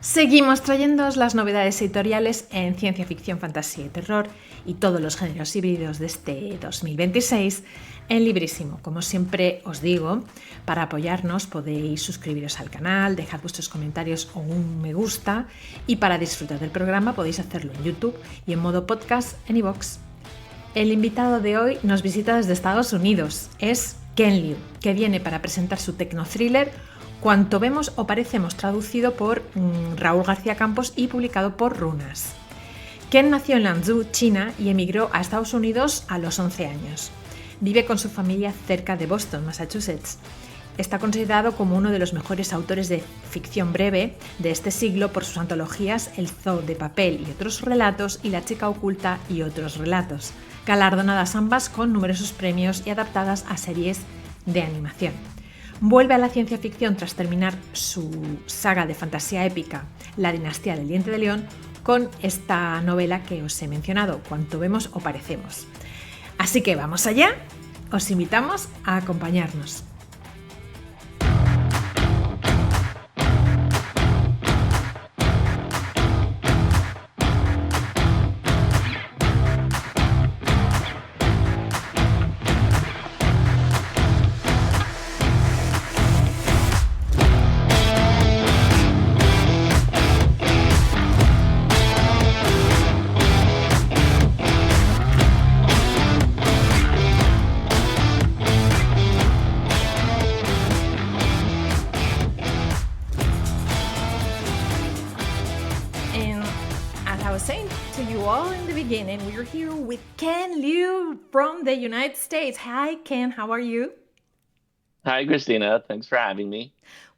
Seguimos trayéndoos las novedades editoriales en ciencia ficción, fantasía y terror y todos los géneros híbridos de este 2026 en LIBRISIMO. Como siempre os digo, para apoyarnos podéis suscribiros al canal, dejad vuestros comentarios o un me gusta, y para disfrutar del programa podéis hacerlo en YouTube y en modo podcast en iVoox. El invitado de hoy nos visita desde Estados Unidos. Es Ken Liu, que viene para presentar su tecno-thriller CUANTO VEMOS o PARECEMOS, traducido por Raúl García Campos y publicado por Runas. Ken nació en Lanzhou, China, y emigró a Estados Unidos a los 11 años. Vive con su familia cerca de Boston, Massachusetts. Está considerado como uno de los mejores autores de ficción breve de este siglo por sus antologías El zoo de papel y otros relatos y La chica oculta y otros relatos, galardonadas ambas con numerosos premios y adaptadas a series de animación. Vuelve a la ciencia ficción tras terminar su saga de fantasía épica, La dinastía del diente de león, con esta novela que os he mencionado, CUANTO VEMOS o PARECEMOS. Así que vamos allá, os invitamos a acompañarnos. We're here with Ken Liu from the United States. Hi, Ken. How are you? Hi, Christina. Thanks for having me.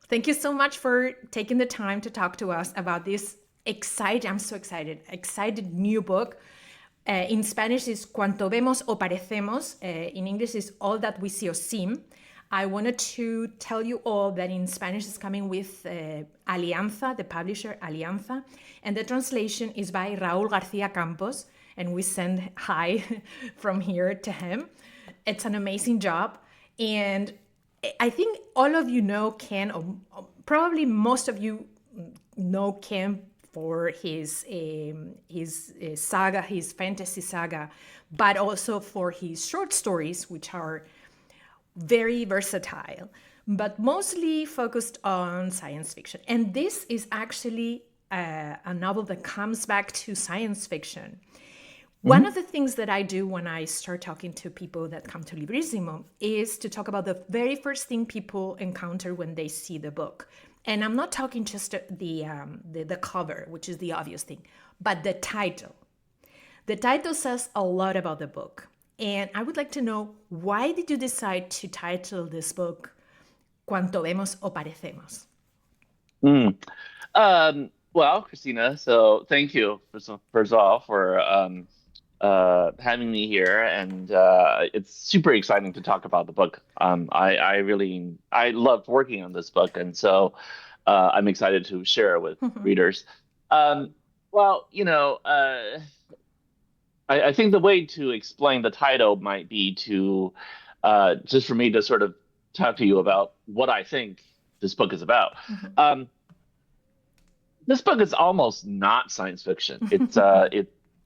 Thank you so much for taking the time to talk to us about this I'm so excited new book. In Spanish is CUANTO VEMOS o PARECEMOS. In English is All That We See or Seem. I wanted to tell you all that in Spanish is coming with Alianza, the publisher Alianza, and the translation is by Raúl García Campos, and we send hi from here to him. It's an amazing job, and I think all of you know Ken, or probably most of you know Ken for his saga, his fantasy saga, but also for his short stories, which are very versatile, but mostly focused on science fiction. And this is actually a novel that comes back to science fiction. One of the things that I do when I start talking to people that come to LIBRISIMO is to talk about the very first thing people encounter when they see the book. And I'm not talking just the cover, which is the obvious thing, but the title. The title says a lot about the book. And I would like to know, why did you decide to title this book CUANTO VEMOS o PARECEMOS? Well, Christina, so thank you first of all for having me here, and it's super exciting to talk about the book. I loved working on this book, and so I'm excited to share it with readers. I think the way to explain the title might be to just for me to sort of talk to you about what I think this book is about. This book is almost not science fiction.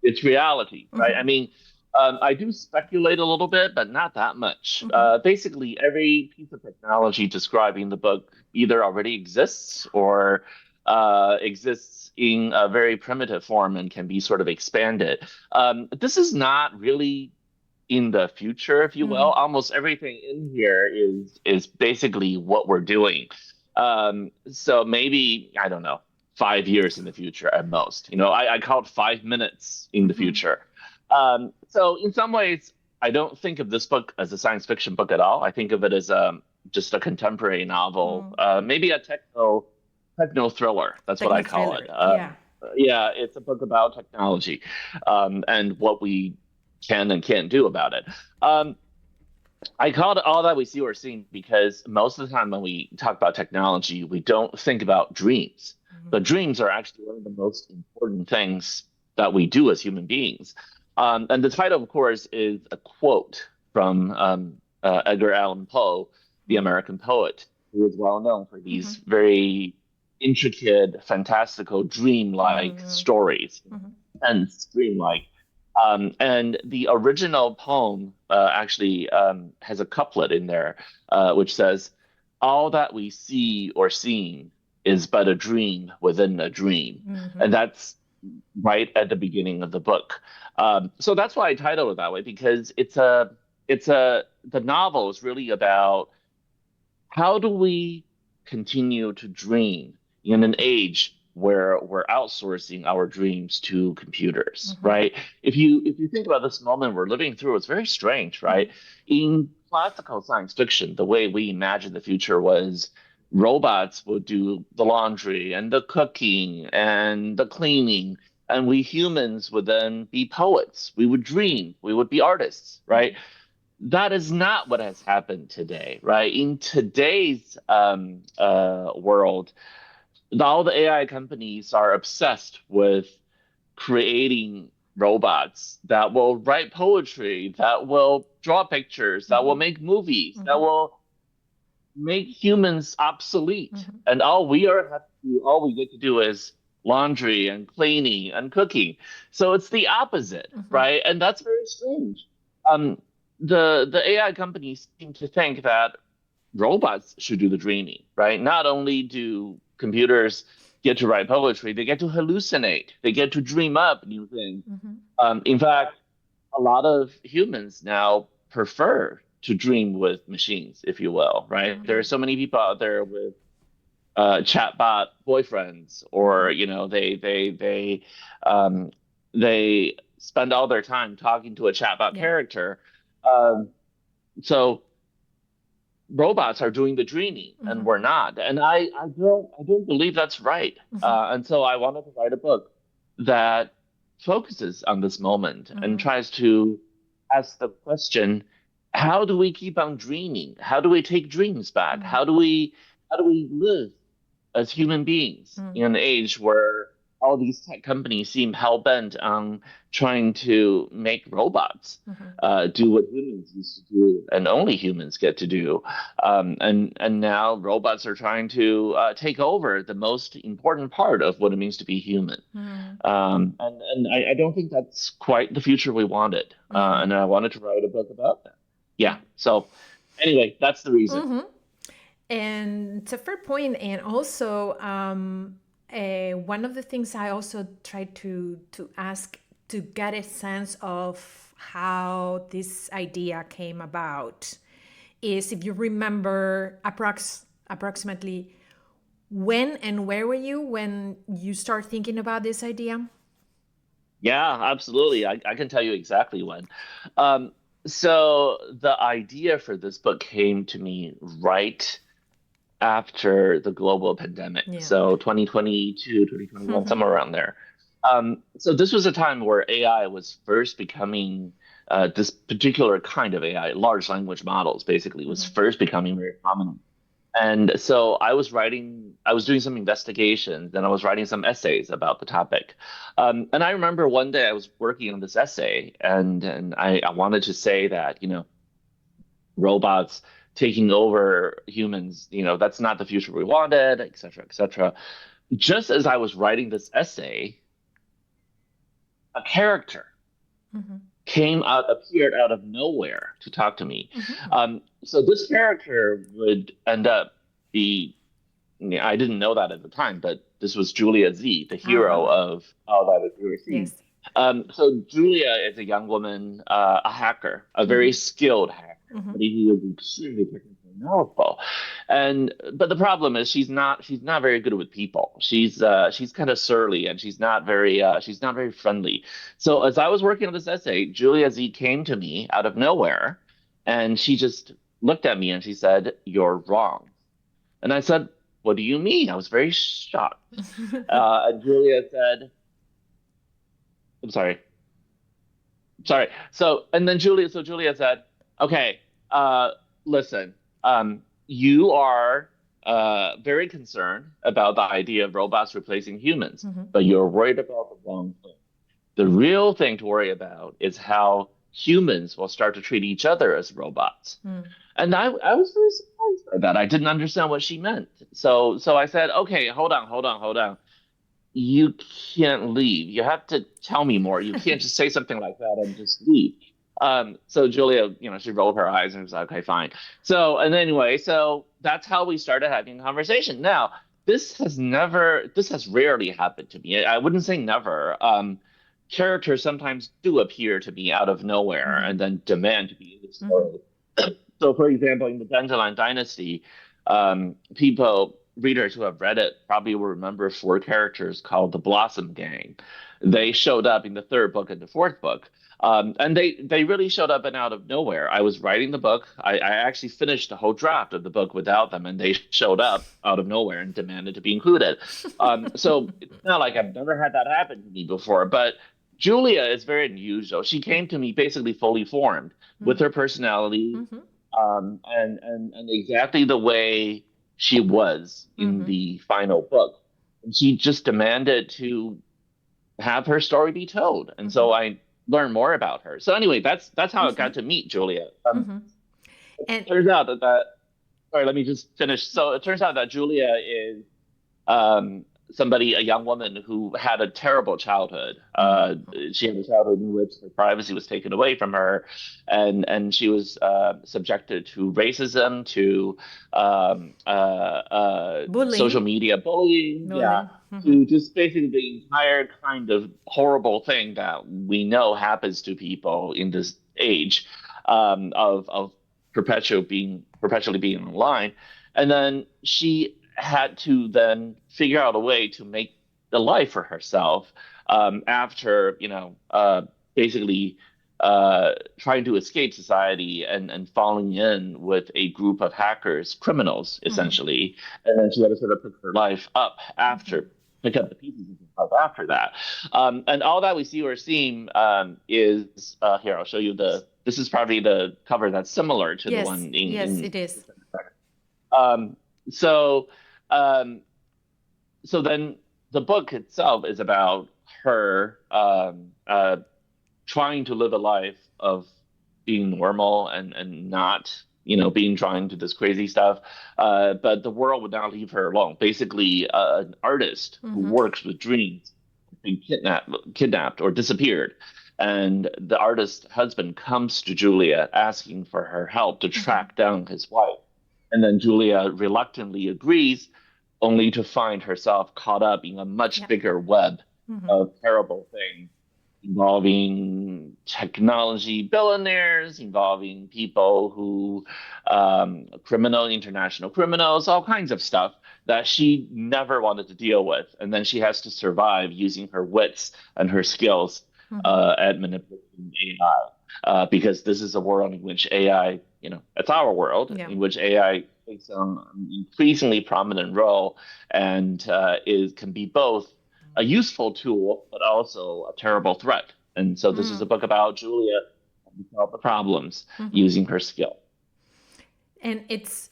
It's reality, right? I mean, I do speculate a little bit, but not that much. Basically, every piece of technology describing the book either already exists or exists in a very primitive form and can be sort of expanded. This is not really in the future, if you will. Almost everything in here is basically what we're doing. So maybe, I don't know, 5 years in the future at most. I call it 5 minutes in the future. So in some ways, I don't think of this book as a science fiction book at all. I think of it as just a contemporary novel, maybe a techno-thriller. That's what I call it. Yeah, it's a book about technology and what we can and can't do about it. I call it All That We See or Seem because most of the time when we talk about technology, we don't think about dreams. But dreams are actually one of the most important things that we do as human beings. And the title, of course, is a quote from Edgar Allan Poe, the American poet, who is well known for these very intricate, fantastical, dream-like stories, and dream-like. And the original poem actually has a couplet in there, which says, "All that we see or seen is but a dream within a dream." And that's right at the beginning of the book. So that's why I titled it that way, because the novel is really about how do we continue to dream in an age where we're outsourcing our dreams to computers, right? If you think about this moment we're living through, it's very strange, right? In classical science fiction, the way we imagined the future was robots would do the laundry and the cooking and the cleaning, and we humans would then be poets. We would dream. We would be artists, right? That is not what has happened today, right? In today's world, all the AI companies are obsessed with creating robots that will write poetry, that will draw pictures, that will make movies, that will make humans obsolete. And all we get to do is laundry and cleaning and cooking. So it's the opposite, right? And that's very strange. The AI companies seem to think that robots should do the dreaming, right? Not only do computers get to write poetry, they get to hallucinate, they get to dream up new things. In fact, a lot of humans now prefer to dream with machines, if you will, right? There are so many people out there with chatbot boyfriends, or they spend all their time talking to a chatbot character. So robots are doing the dreaming and we're not. And I don't believe that's right. And so I wanted to write a book that focuses on this moment and tries to ask the question, how do we keep on dreaming? How do we take dreams back? How do we live as human beings in an age where all these tech companies seem hell-bent on trying to make robots do what humans used to do and only humans get to do. And now robots are trying to take over the most important part of what it means to be human. And I don't think that's quite the future we wanted. And I wanted to write a book about that. Yeah. So anyway, that's the reason. And it's a fair point. And also, one of the things I also tried to ask to get a sense of how this idea came about is if you remember approximately when and where were you when you start thinking about this idea? Yeah, absolutely. I can tell you exactly when. So the idea for this book came to me right after the global pandemic. So 2022, 2021, somewhere around there. So this was a time where AI was first becoming this particular kind of AI, large language models, basically, was first becoming very prominent. And so I was doing some investigations, and I was writing some essays about the topic. And I remember one day I was working on this essay, and I wanted to say that, robots taking over humans, that's not the future we wanted, et cetera, et cetera. Just as I was writing this essay, a character appeared out of nowhere to talk to me. So this character would end up I didn't know that at the time, but this was Julia Z, the hero of All That Is Really Seen. So Julia is a young woman, a hacker, a very skilled hacker. But he was extremely technically knowledgeable, but the problem is she's not very good with people. She's kind of surly, and she's not very friendly. So as I was working on this essay, Julia Z came to me out of nowhere, and she just looked at me and she said, "You're wrong." And I said, "What do you mean?" I was very shocked. And Julia said, "I'm sorry." So Julia said, "Okay, listen, you are very concerned about the idea of robots replacing humans, but you're worried about the wrong thing. The real thing to worry about is how humans will start to treat each other as robots." And I was very surprised. that I didn't understand what she meant. So I said, okay, hold on. You can't leave. You have to tell me more. You can't just say something like that and just leave. So Julia, she rolled her eyes and was like, okay, fine. So, and anyway, so that's how we started having a conversation. Now, this has rarely happened to me. I wouldn't say never. Characters sometimes do appear to me out of nowhere and then demand to be in the story. So, for example, in the Dandelion Dynasty, readers who have read it probably will remember four characters called the Blossom Gang. They showed up in the third book and the fourth book. And they really showed up and out of nowhere. I was writing the book. I actually finished the whole draft of the book without them, and they showed up out of nowhere and demanded to be included. So it's not like I've never had that happen to me before, but Julia is very unusual. She came to me basically fully formed with her personality, and exactly the way she was in the final book. And she just demanded to have her story be told. And so I learned more about her. So anyway, that's how I got to meet Julia. And it turns out sorry, let me just finish. So it turns out that Julia is a young woman who had a terrible childhood. She had a childhood in which her privacy was taken away from her, and she was subjected to racism, to social media bullying, to just basically the entire kind of horrible thing that we know happens to people in this age of perpetually being online. And then she had to then figure out a way to make a life for herself after, basically trying to escape society and falling in with a group of hackers, criminals, essentially. And then she had to sort of pick her life up pick up the pieces of after that. And all that we see or seem is, here, I'll show you this is probably the cover that's similar to the one in... Yes, it is. So then the book itself is about her trying to live a life of being normal and not, being drawn into this crazy stuff. But the world would not leave her alone. Basically, an artist who works with dreams being kidnapped or disappeared. And the artist's husband comes to Julia asking for her help to track down his wife. And then Julia reluctantly agrees, only to find herself caught up in a much bigger web of terrible things involving technology billionaires, involving people who, international criminals, all kinds of stuff that she never wanted to deal with. And then she has to survive using her wits and her skills at manipulating AI. Because this is a world in which AI, it's our world, in which AI takes on an increasingly prominent role and can be both a useful tool, but also a terrible threat. And so this is a book about Julia and solve the problems using her skill. And it's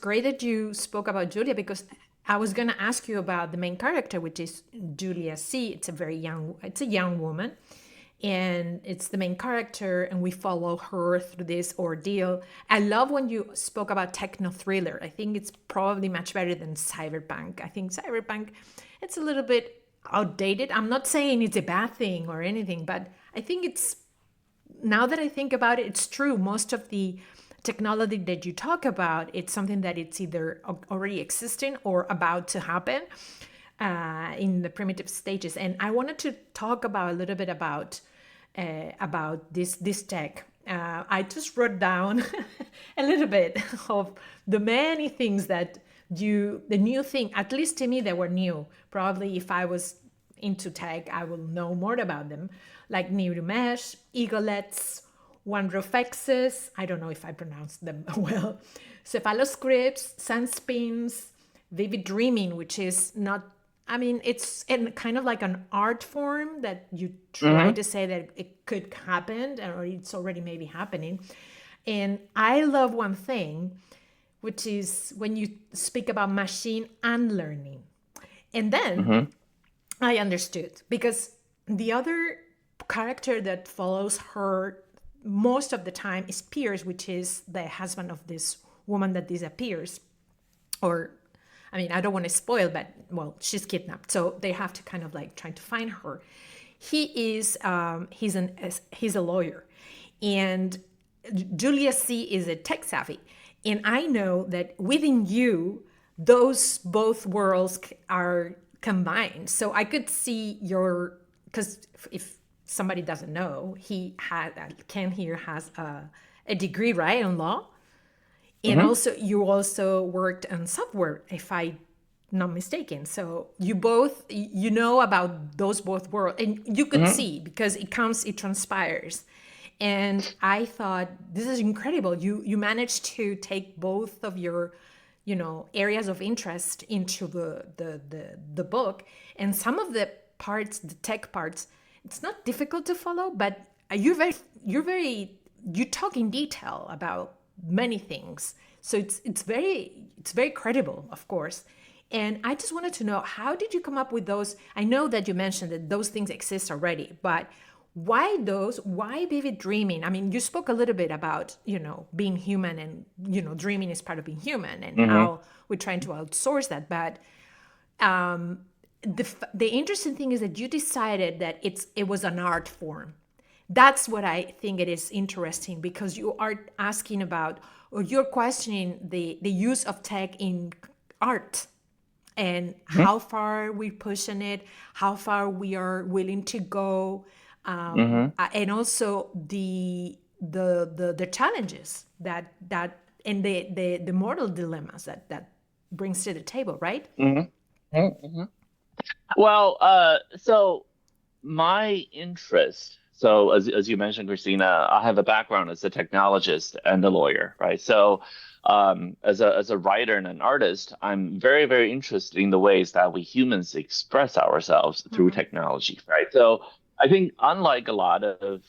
great that you spoke about Julia, because I was going to ask you about the main character, which is Julia C. It's a young woman, and it's the main character, and we follow her through this ordeal. I love when you spoke about tecno-thriller. I think it's probably much better than cyberpunk. I think cyberpunk, it's a little bit outdated. I'm not saying it's a bad thing or anything, but I think now that I think about it, it's true. Most of the technology that you talk about, it's something that it's either already existing or about to happen in the primitive stages. And I wanted to talk a little bit about this tech. I just wrote down a little bit of the many things that the new thing, at least to me, they were new. Probably if I was into tech, I will know more about them, like neuromesh, eaglets, OneReflexes, I don't know if I pronounced them well, cephaloscripts, sunspins, vivid dreaming, which is not, it's kind of like an art form that you try to say that it could happen, or it's already maybe happening. And I love one thing, which is when you speak about machine unlearning. And then I understood, because the other character that follows her most of the time is Pierce, which is the husband of this woman that disappears, or I mean, I don't want to spoil, but well, she's kidnapped, so they have to kind of like try to find her. He's a lawyer, and Julia C is a tech savvy, and I know that within you, those both worlds are combined. So I could see because if somebody doesn't know, Ken here has a degree, right, in law. And also, you also worked on software, if I'm not mistaken. So you both, you know about those both worlds, and you could see because it transpires. And I thought, this is incredible. You managed to take both of your, areas of interest into the book, and some of the parts, the tech parts, it's not difficult to follow, but you talk in detail about many things, so it's very credible, of course. And I just wanted to know, how did you come up with those? I know that you mentioned that those things exist already, but why vivid dreaming? I mean, you spoke a little bit about being human, and dreaming is part of being human, and how we're trying to outsource that. But the interesting thing is that you decided that it was an art form. That's what I think it is interesting, because you are asking about, or you're questioning the use of tech in art, and how far we're pushing it, how far we are willing to go, and also the challenges that and the moral dilemmas that brings to the table, right? Well, so my interest, so as you mentioned, Christina, I have a background as a technologist and a lawyer, right? So as a writer and an artist, I'm very, very interested in the ways that we humans express ourselves through technology, right? So I think, unlike a lot of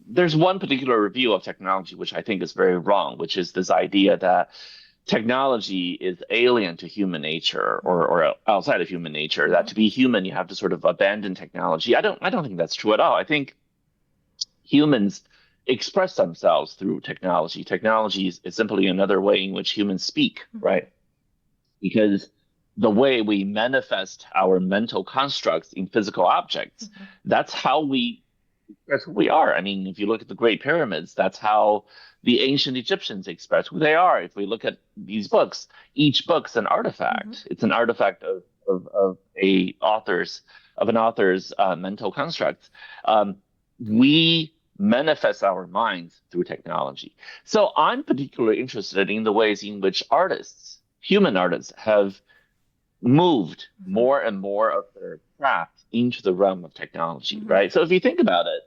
there's one particular review of technology which I think is very wrong, which is this idea that technology is alien to human nature, or outside of human nature, that to be human you have to sort of abandon technology. I don't think that's true at all. I think humans express themselves through technology. Technology is simply another way in which humans speak, right? Because the way we manifest our mental constructs in physical objects, that's how we express who we are. I mean, if you look at the Great Pyramids, that's how the ancient Egyptians express who they are. If we look at these books, each book's an artifact. It's an artifact of an author's mental constructs. We manifest our minds through technology. So I'm particularly interested in the ways in which artists, human artists, have moved more and more of their craft into the realm of technology, right? So if you think about it,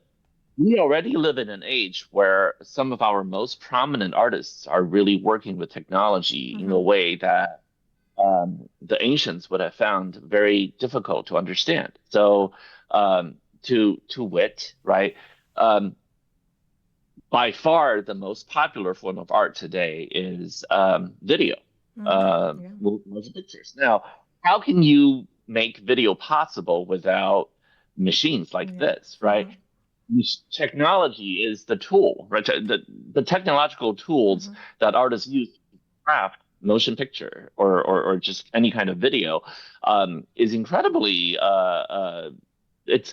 we already live in an age where some of our most prominent artists are really working with technology in a way that the ancients would have found very difficult to understand. So to wit, right? By far, the most popular form of art today is video, motion pictures. Now, how can you make video possible without machines like this, right? Technology is the tool, right? The technological tools that artists use to craft motion picture or just any kind of video is incredibly it's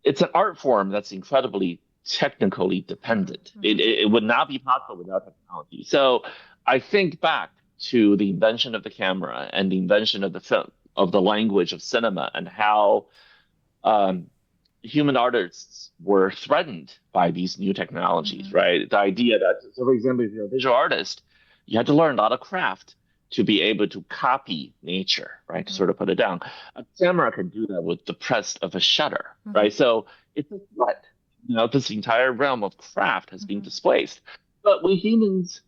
an art form that's incredibly technically dependent. It would not be possible without technology. So I think back to the invention of the camera and the invention of the film, of the language of cinema, and how human artists were threatened by these new technologies, right? The idea that, so for example, if you're a visual artist, you had to learn a lot of craft to be able to copy nature, right? To sort of put it down. A camera can do that with the press of a shutter, right? So it's a threat. This entire realm of craft has been displaced. But we humans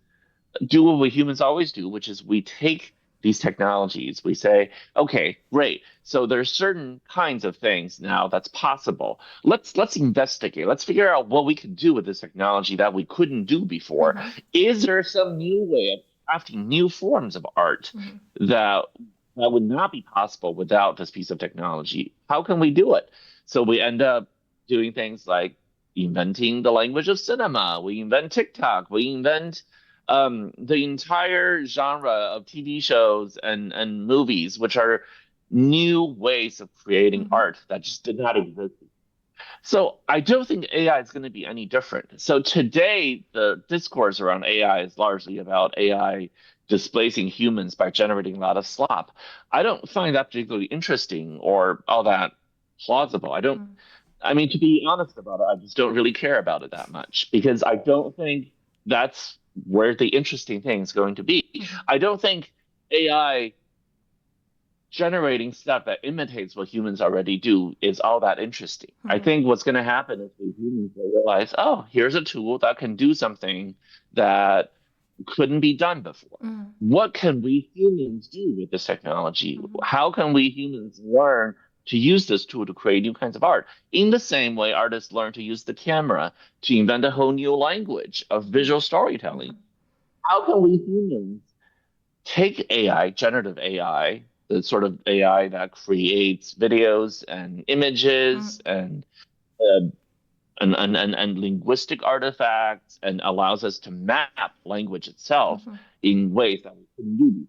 do what we humans always do, which is we take these technologies, we say, okay, great. So there's certain kinds of things now that's possible. Let's investigate. Let's figure out what we can do with this technology that we couldn't do before. Is there some new way of crafting new forms of art that would not be possible without this piece of technology? How can we do it? So we end up doing things like inventing the language of cinema. We invent TikTok. We invent The entire genre of TV shows and movies, which are new ways of creating art that just did not exist. So I don't think AI is going to be any different. So today, the discourse around AI is largely about AI displacing humans by generating a lot of slop. I don't find that particularly interesting or all that plausible. I mean, to be honest about it, I just don't really care about it that much because I don't think that's where the interesting thing is going to be. I don't think AI generating stuff that imitates what humans already do is all that interesting. I think what's going to happen is the humans will realize, oh, here's a tool that can do something that couldn't be done before. What can we humans do with this technology? How can we humans learn to use this tool to create new kinds of art? In the same way, artists learn to use the camera to invent a whole new language of visual storytelling. How can we humans take AI, generative AI, the sort of AI that creates videos and images uh, and linguistic artifacts and allows us to map language itself in ways that we couldn't do.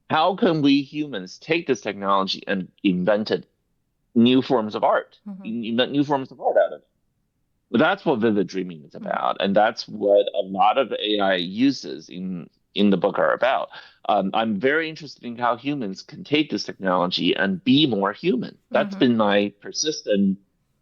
How can we humans take this technology and invented new forms of art, invent new forms of art out of it? That's what vivid dreaming is about, and that's what a lot of AI uses in the book are about. I'm very interested in how humans can take this technology and be more human. That's been my persistent,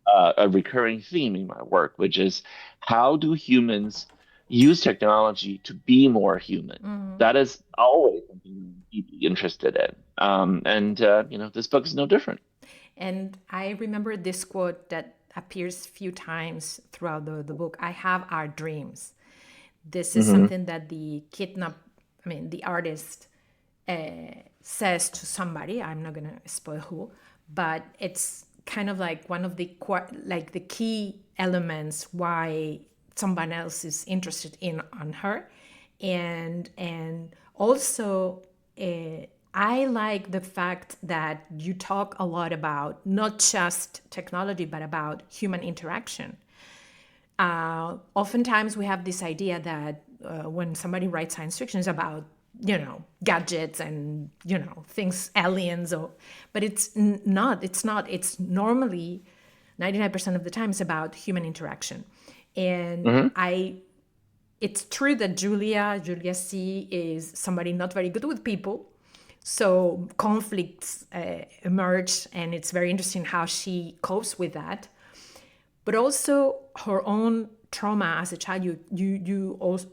a recurring theme in my work, which is how do humans use technology to be more human? That is always something I'm deeply interested in, and this book is no different. And I remember this quote that appears a few times throughout the book. I have our dreams. This is something that the artist says to somebody. I'm not gonna spoil who, but it's kind of like one of the key elements why someone else is interested on her, and also I like the fact that you talk a lot about not just technology but about human interaction. Oftentimes we have this idea that when somebody writes science fiction, it's about gadgets and things, aliens, but it's not. It's normally 99% of the time it's about human interaction. And it's true that Julia C is somebody not very good with people, so conflicts emerge, and it's very interesting how she copes with that. But also her own trauma as a child. You also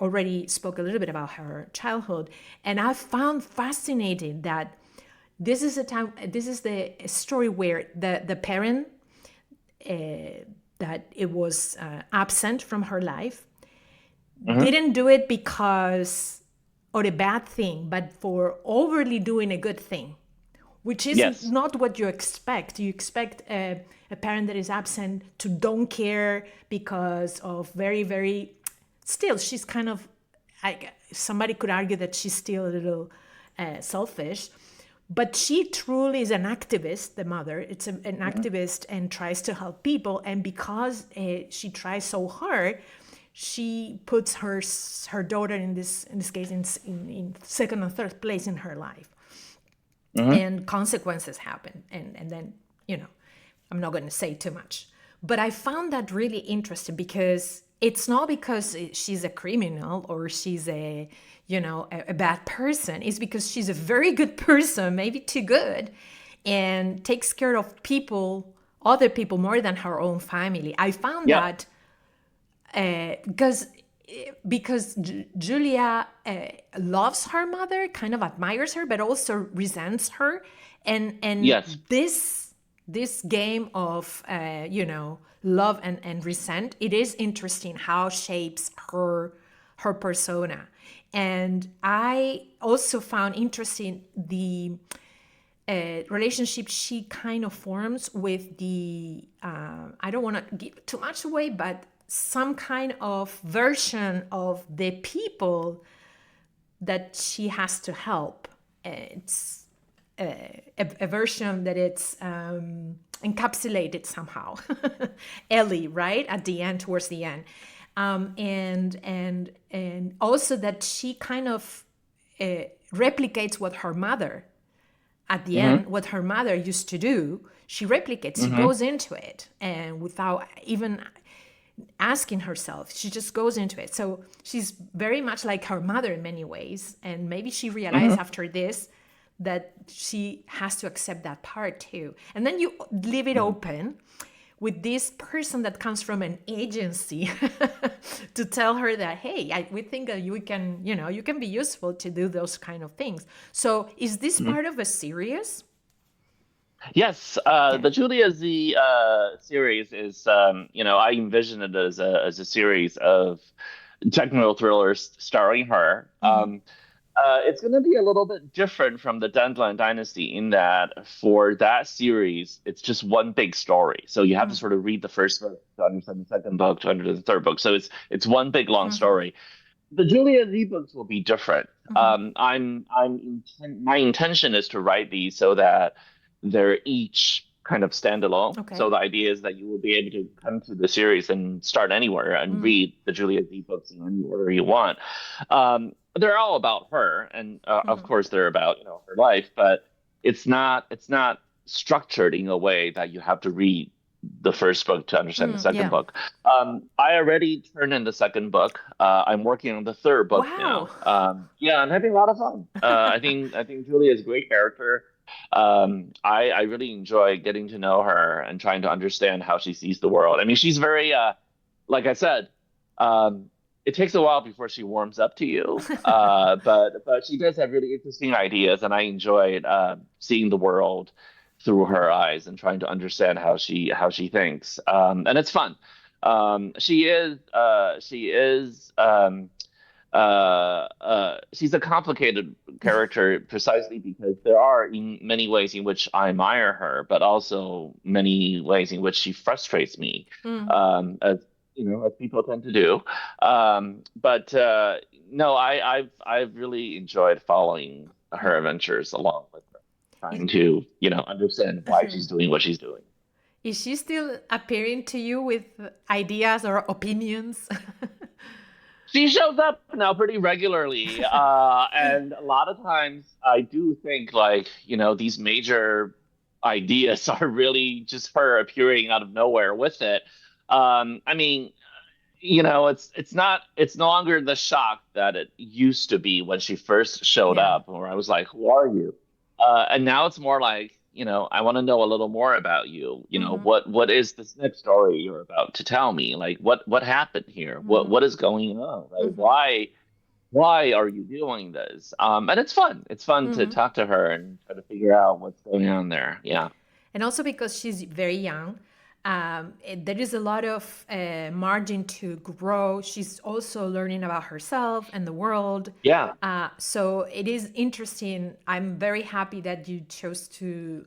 already spoke a little bit about her childhood, and I found fascinating that this is the story where the parent that it was absent from her life didn't do it because or a bad thing, but for overly doing a good thing, which is not what you expect. You expect a parent that is absent to don't care because of very, very, still, she's kind of, somebody could argue that she's still a little selfish, but she truly is an activist, the mother. It's an activist and tries to help people. And because she tries so hard, she puts her daughter in this case in second or third place in her life, and consequences happen. And then I'm not going to say too much, but I found that really interesting because it's not because she's a criminal or she's a bad person. It's because she's a very good person, maybe too good, and takes care of other people more than her own family. I found that. Because Julia loves her mother, kind of admires her, but also resents her, and this game of love and resent, it is interesting how it shapes her persona. And I also found interesting the relationship she kind of forms with the I don't want to give too much away, but some kind of version of the people that she has to help. It's a version that it's encapsulated somehow. Ellie, right? Towards the end. and also that she kind of replicates what her mother at the end, what her mother used to do. She replicates, she goes into it, and without even asking herself, she just goes into it. So she's very much like her mother in many ways, and maybe she realized after this that she has to accept that part too. And then you leave it open with this person that comes from an agency to tell her that, hey, we think that you can, you can be useful to do those kind of things. So is this part of a series? Yes, the Julia Z series is, I envision it as a series of techno thrillers starring her. It's going to be a little bit different from the Dandelion Dynasty in that for that series, it's just one big story. So you have to sort of read the first book to understand the second book to understand the third book. So it's one big long story. The Julia Z books will be different. My intention is to write these so that they're each kind of standalone. Okay. So the idea is that you will be able to come to the series and start anywhere and read the Julia Z books in any order you want. They're all about her, and of course they're about her life, but it's not structured in a way that you have to read the first book to understand the second book. I already turned in the second book. I'm working on the third book now. I'm having a lot of fun. I think Julia is a great character. I really enjoy getting to know her and trying to understand how she sees the world. I mean, she's very, like I said, it takes a while before she warms up to you, but she does have really interesting ideas, and I enjoyed seeing the world through her eyes and trying to understand how she thinks. And it's fun. She's a complicated character precisely because there are in many ways in which I admire her, but also many ways in which she frustrates me, as people tend to do. No, I've really enjoyed following her adventures along with her, trying to understand why she's doing what she's doing. Is she still appearing to you with ideas or opinions? She shows up now pretty regularly, and a lot of times I do think these major ideas are really just her appearing out of nowhere with it. I mean, it's no longer the shock that it used to be when she first showed up, where I was like, "Who are you?" And now it's more like, I want to know a little more about you. What is this next story you're about to tell me? Like, what happened here? What is going on? Like, why are you doing this? And it's fun. It's fun to talk to her and try to figure out what's going on there. Yeah. And also because she's very young, there is a lot of margin to grow. She's also learning about herself and the world. Yeah. So it is interesting. I'm very happy that you chose to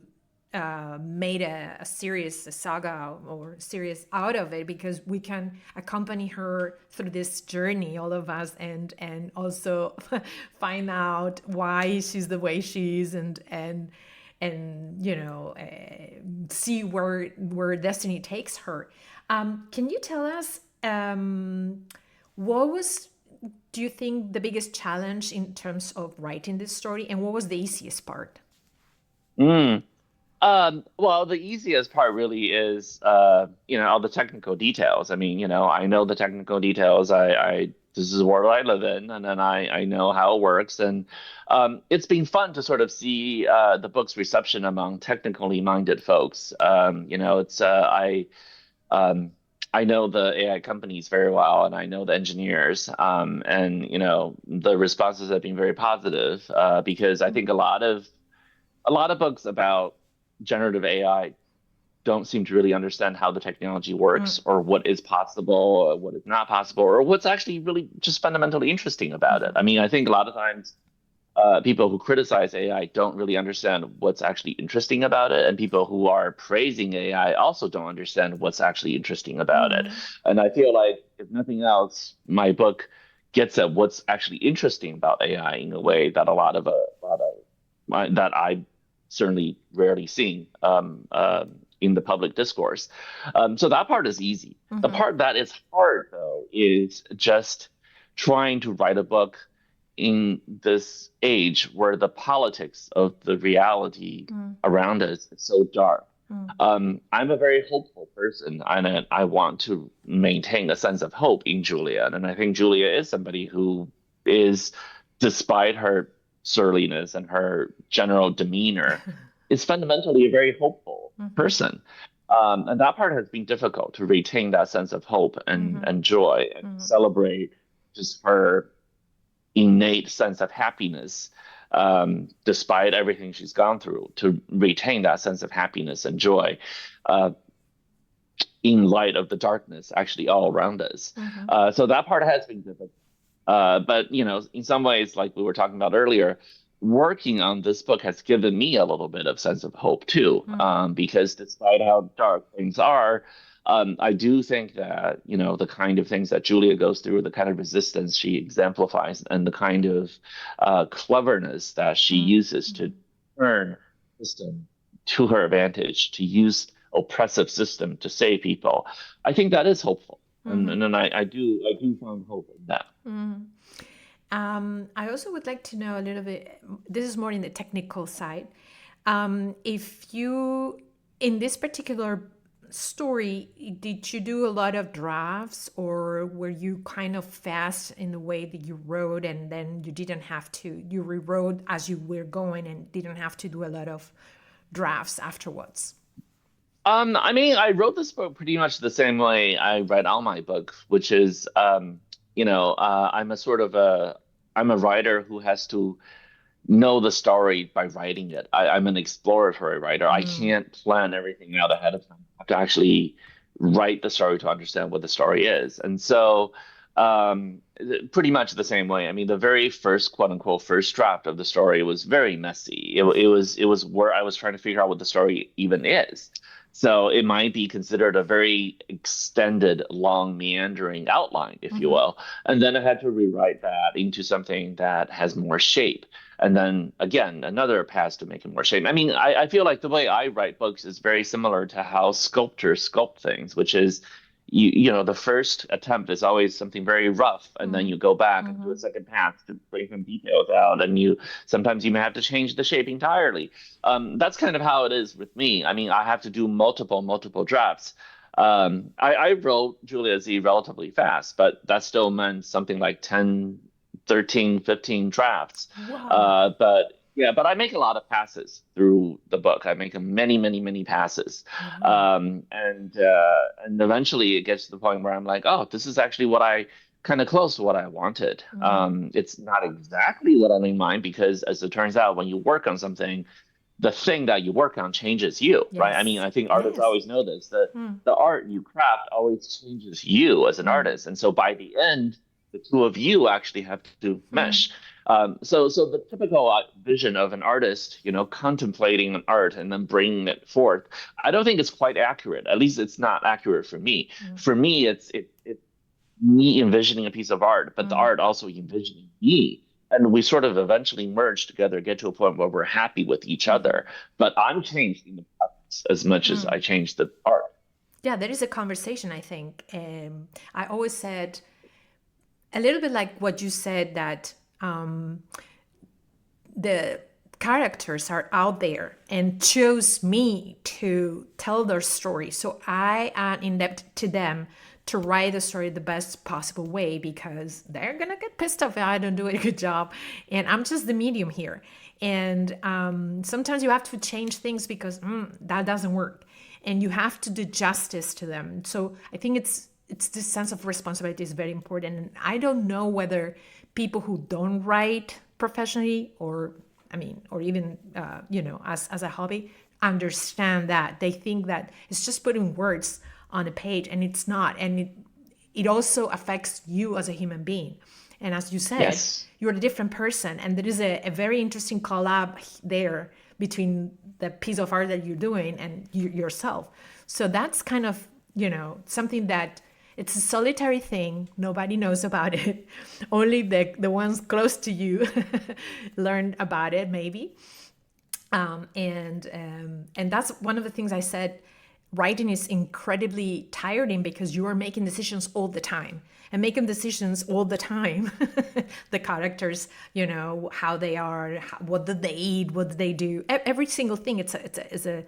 made a series, a saga or series out of it, because we can accompany her through this journey, all of us, and also find out why she's the way she is, and see where destiny takes her. Can you tell us what was, do you think, the biggest challenge in terms of writing this story, and what was the easiest part? Well, the easiest part really is, all the technical details. I mean, I know the technical details. This is the world I live in, and then I know how it works. And it's been fun to sort of see the book's reception among technically minded folks. I know the AI companies very well, and I know the engineers, and the responses have been very positive, because I think a lot of books about generative AI don't seem to really understand how the technology works, or what is possible, or what is not possible, or what's actually really just fundamentally interesting about it. I mean, I think a lot of times people who criticize AI don't really understand what's actually interesting about it, and people who are praising AI also don't understand what's actually interesting about it. And I feel like, if nothing else, my book gets at what's actually interesting about AI in a way that that I certainly rarely seen in the public discourse. So that part is easy. The part that is hard, though, is just trying to write a book in this age where the politics of the reality around us is so dark. I'm a very hopeful person, and I want to maintain a sense of hope in Julia. And I think Julia is somebody who is, despite her surliness and her general demeanor, is fundamentally a very hopeful person. And that part has been difficult, to retain that sense of hope and joy and celebrate just her innate sense of happiness, despite everything she's gone through, to retain that sense of happiness and joy in light of the darkness actually all around us. So that part has been difficult. But, in some ways, like we were talking about earlier, working on this book has given me a little bit of sense of hope too, because despite how dark things are, I do think that, the kind of things that Julia goes through, the kind of resistance she exemplifies, and the kind of cleverness that she uses to turn the system to her advantage, to use oppressive system to save people, I think that is hopeful. And I do find hope in that. I also would like to know a little bit, this is more in the technical side, if you, in this particular story, did you do a lot of drafts, or were you kind of fast in the way that you wrote, and then you rewrote as you were going and didn't have to do a lot of drafts afterwards? I wrote this book pretty much the same way I write all my books, which is, I'm a writer who has to know the story by writing it. I'm an exploratory writer. I can't plan everything out ahead of time. I have to actually write the story to understand what the story is. And so, pretty much the same way. I mean, the very first, quote unquote, first draft of the story was very messy. It was where I was trying to figure out what the story even is. So it might be considered a very extended, long, meandering outline, if you will. And then I had to rewrite that into something that has more shape. And then, again, another pass to make it more shape. I mean, I feel like the way I write books is very similar to how sculptors sculpt things, which is, the first attempt is always something very rough, and then you go back and do a second pass to bring some details out, and sometimes you may have to change the shape entirely. That's kind of how it is with me. I mean, I have to do multiple drafts. I wrote Julia Z relatively fast, but that still meant something like 10, 13, 15 drafts. Wow. But I make a lot of passes through the book. I make many passes. And eventually it gets to the point where I'm like, oh, this is actually kind of close to what I wanted. It's not exactly what I had in mind, because as it turns out, when you work on something, the thing that you work on changes you, right? I mean, I think artists always know this, that the art you craft always changes you as an artist. And so by the end, the two of you actually have to mesh. So the typical vision of an artist, contemplating an art and then bringing it forth, I don't think it's quite accurate. At least it's not accurate for me. For me, it's me envisioning a piece of art, but the art also envisioning me. And we sort of eventually merge together, get to a point where we're happy with each other. But I'm changed in the process as much as I changed the art. Yeah, there is a conversation, I think. I always said, a little bit like what you said, that the characters are out there and chose me to tell their story. So I am indebted to them to write the story the best possible way, because they're going to get pissed off if I don't do a good job. And I'm just the medium here. And sometimes you have to change things because that doesn't work. And you have to do justice to them. So I think it's this sense of responsibility is very important. And I don't know whether people who don't write professionally, or even, as a hobby, understand that. They think that it's just putting words on a page, and it's not. And it also affects you as a human being. And as you said, you're a different person. And there is a very interesting collab there between the piece of art that you're doing and yourself. So that's kind of, something that it's a solitary thing. Nobody knows about it. Only the ones close to you learn about it, maybe. And that's one of the things I said writing is incredibly tiring because you are making decisions all the time. And making decisions all the time, the characters, how they are, what do they eat, what do they do, every single thing. It's a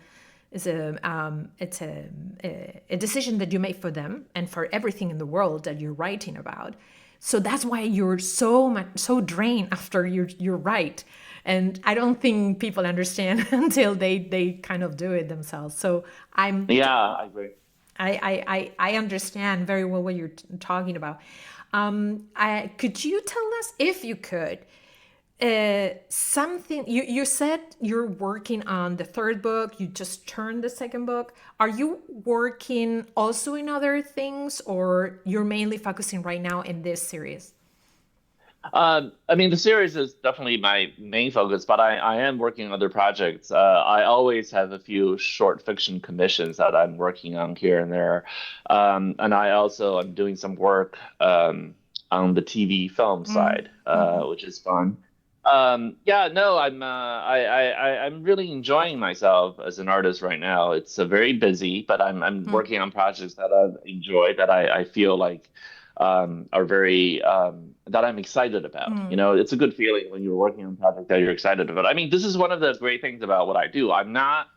decision that you make for them and for everything in the world that you're writing about. So that's why you're so drained after you write. And I don't think people understand until they kind of do it themselves. So I agree. I understand very well what you're talking about. Could you tell us, if you could, something? You said you're working on the third book. You just turned the second book. Are you working also in other things, or you're mainly focusing right now in this series? I mean, the series is definitely my main focus, but I am working on other projects. I always have a few short fiction commissions that I'm working on here and there. And I also am doing some work on the TV film side, which is fun. I'm really enjoying myself as an artist right now. It's very busy, but I'm working on projects that I enjoy, that I feel like are very that I'm excited about. It's a good feeling when you're working on a project that you're excited about. I mean, this is one of the great things about what I do. I'm not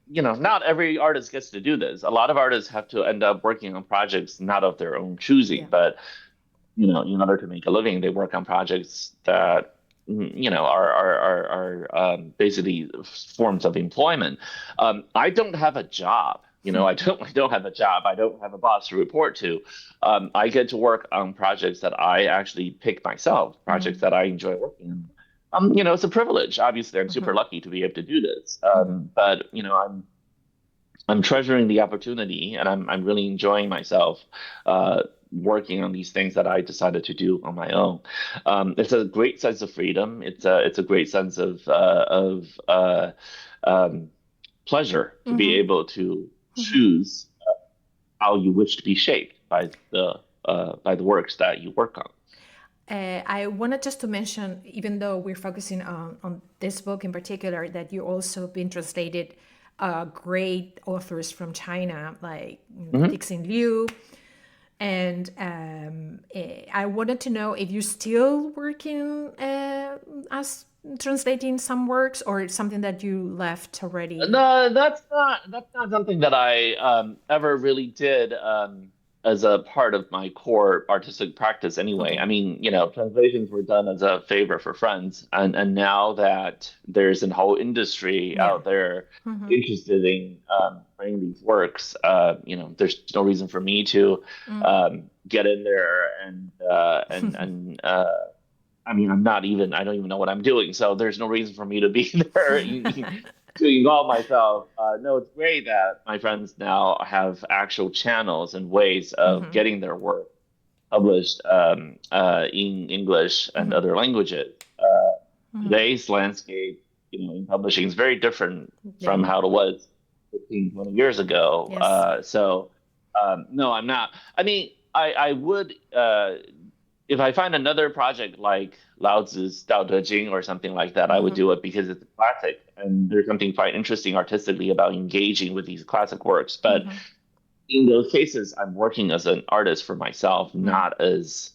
not every artist gets to do this. A lot of artists have to end up working on projects not of their own choosing, but in order to make a living, they work on projects that are basically forms of employment. I don't have a job. I don't have a job. I don't have a boss to report to. I get to work on projects that I actually pick myself, projects that I enjoy working on. It's a privilege. Obviously, I'm super lucky to be able to do this. But I'm treasuring the opportunity, and I'm really enjoying myself working on these things that I decided to do on my own. It's a great sense of freedom. It's a great sense of pleasure to be able to choose how you wish to be shaped by the works that you work on. I wanted just to mention, even though we're focusing on this book in particular, that you also been translated great authors from China, like Dixin Liu. And I wanted to know if you're still working as translating some works, or it's something that you left already. No, that's not something that I ever really did as a part of my core artistic practice anyway. Okay. I mean, translations were done as a favor for friends, and now that there's a whole industry out there interested in bringing these works, there's no reason for me to get in there and I mean, I don't even know what I'm doing, so there's no reason for me to be there to involve myself. No, it's great that my friends now have actual channels and ways of getting their work published in English and other languages. Today's landscape, in publishing is very different from how it was 15, 20 years ago. Yes. No, I'm not. I mean, I would... if I find another project like Lao Tzu's Dao De Jing or something like that, I would do it because it's a classic, and there's something quite interesting artistically about engaging with these classic works. But in those cases, I'm working as an artist for myself, not as,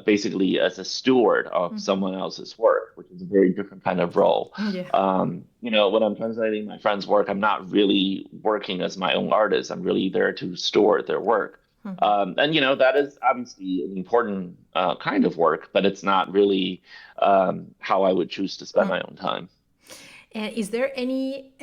basically as a steward of someone else's work, which is a very different kind of role. When I'm translating my friend's work, I'm not really working as my own artist. I'm really there to store their work. And that is obviously an important kind of work, but it's not really how I would choose to spend my own time. And is there any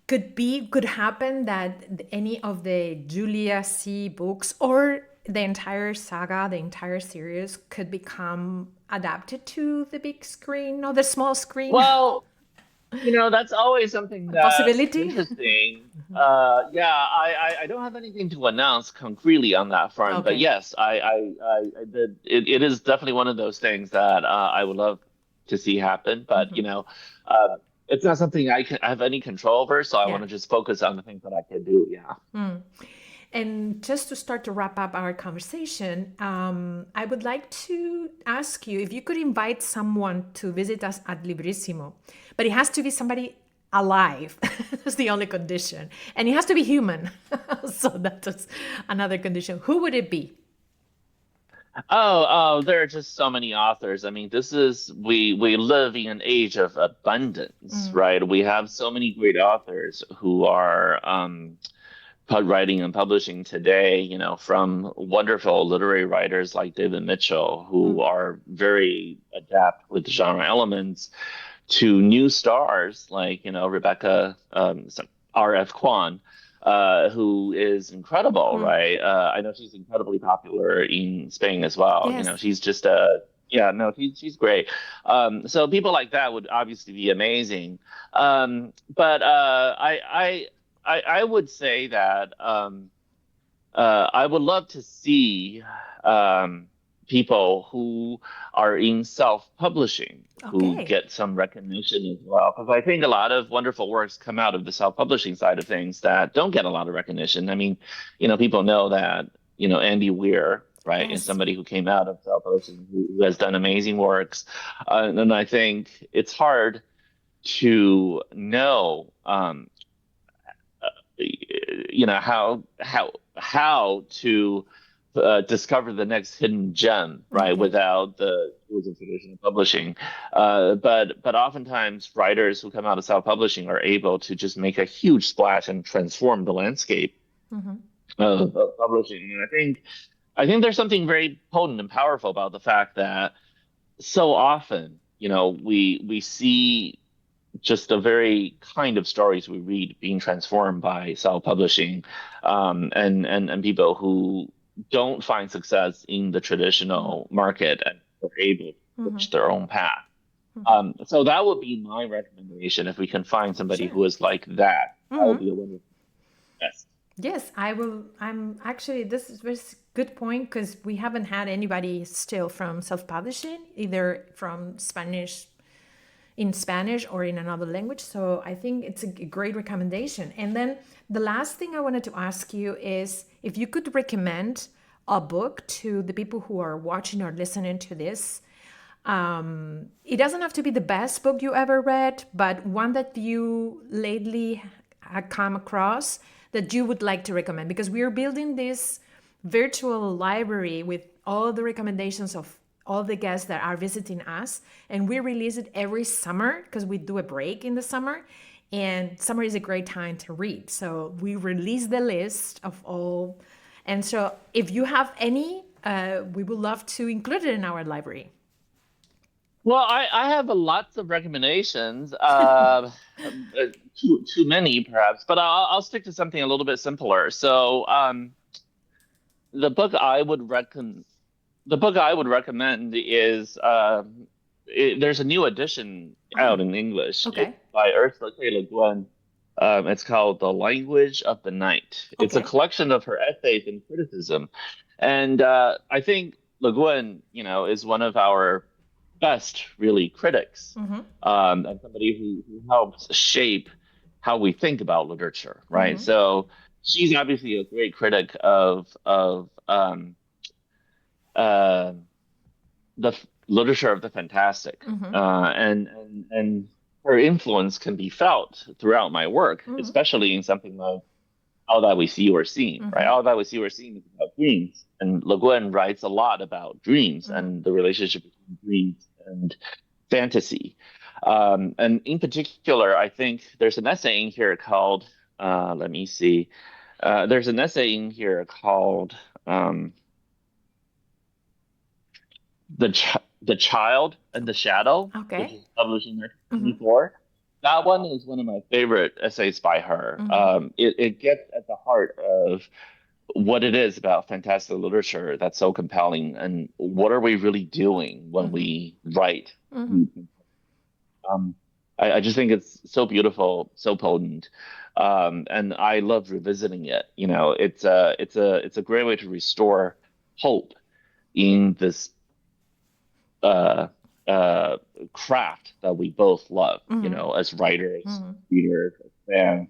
could happen that any of the Julia C books or the entire saga, the entire series, could become adapted to the big screen or the small screen? Well, that's always something that's possibility. Interesting. I don't have anything to announce concretely on that front, but yes, it is definitely one of those things that I would love to see happen. But it's not something I have any control over, so I want to just focus on the things that I can do. Yeah. And just to start to wrap up our conversation, I would like to ask you if you could invite someone to visit us at Librissimo, but it has to be somebody alive. That's the only condition. And it has to be human. So that's another condition. Who would it be? There are just so many authors. I mean, we live in an age of abundance, right? We have so many great authors who are writing and publishing today, from wonderful literary writers like David Mitchell, who are very adept with genre elements, to new stars like, Rebecca R.F. Kwan, who is incredible, right? I know she's incredibly popular in Spain as well. Yes. She's just she's great. So people like that would obviously be amazing. But I would say that I would love to see people who are in self-publishing who get some recognition as well. Because I think a lot of wonderful works come out of the self-publishing side of things that don't get a lot of recognition. I mean, people know that, Andy Weir, right, is somebody who came out of self-publishing who has done amazing works. And I think it's hard to know, how to discover the next hidden gem, right? Without the tools of traditional publishing, but oftentimes writers who come out of self-publishing are able to just make a huge splash and transform the landscape of publishing. And I think there's something very potent and powerful about the fact that so often, we see just a very kind of stories we read being transformed by self-publishing, and people who don't find success in the traditional market and are able to push their own path. So that would be my recommendation. If we can find somebody who is like that, that would be a wonderful. Yes, I will. This is a very good point, because we haven't had anybody still from self-publishing, either from in Spanish or in another language. So I think it's a great recommendation. And then the last thing I wanted to ask you is if you could recommend a book to the people who are watching or listening to this. It doesn't have to be the best book you ever read, but one that you lately have come across that you would like to recommend, because we are building this virtual library with all the recommendations of all the guests that are visiting us, and we release it every summer because we do a break in the summer, and summer is a great time to read. So we release the list of all, and so if you have any, we would love to include it in our library. Well, I have lots of recommendations, too many perhaps, but I'll stick to something a little bit simpler. So the book I would recommend is there's a new edition out in English. Okay. It's by Ursula K. Le Guin. It's called The Language of the Night. It's a collection of her essays and criticism. And I think Le Guin, is one of our best, really, critics, and somebody who helps shape how we think about literature, right? So she's obviously a great critic of the literature of the fantastic, and her influence can be felt throughout my work, especially in something like All That We See Or Seen, right? All That We See Or Seen is about dreams, and Le Guin writes a lot about dreams and the relationship between dreams and fantasy. And in particular, I think there's an essay in here called, let me see, there's an essay in here called The Child and the Shadow, which is published in 1924. That one is one of my favorite essays by her. It gets at the heart of what it is about fantastic literature that's so compelling, and what are we really doing when we write. I just think it's so beautiful, so potent, and I love revisiting it. It's a great way to restore hope in this craft that we both love, as writers, readers, fans.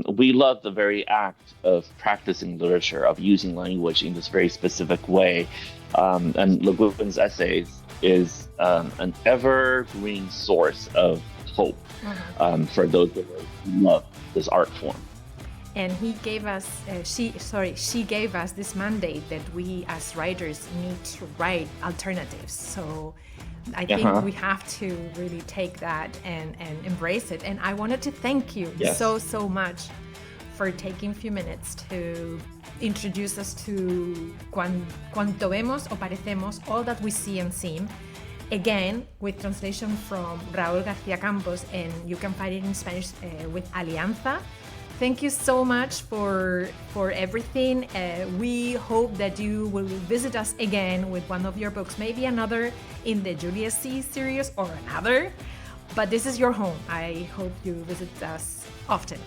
We love the very act of practicing literature, of using language in this very specific way. And Le Guin's essays is an evergreen source of hope for those of us who love this art form. And he gave us, she gave us this mandate that we as writers need to write alternatives. So I think we have to really take that and embrace it. And I wanted to thank you so much for taking a few minutes to introduce us to Cuanto Vemos o Parecemos, all that we see and seem. Again, with translation from Raúl García Campos, and you can find it in Spanish with Alianza. Thank you so much for everything. We hope that you will visit us again with one of your books, maybe another in the Julius C series or another, but this is your home. I hope you visit us often.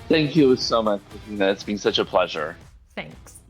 Thank you so much, Christina. It's been such a pleasure. Thanks.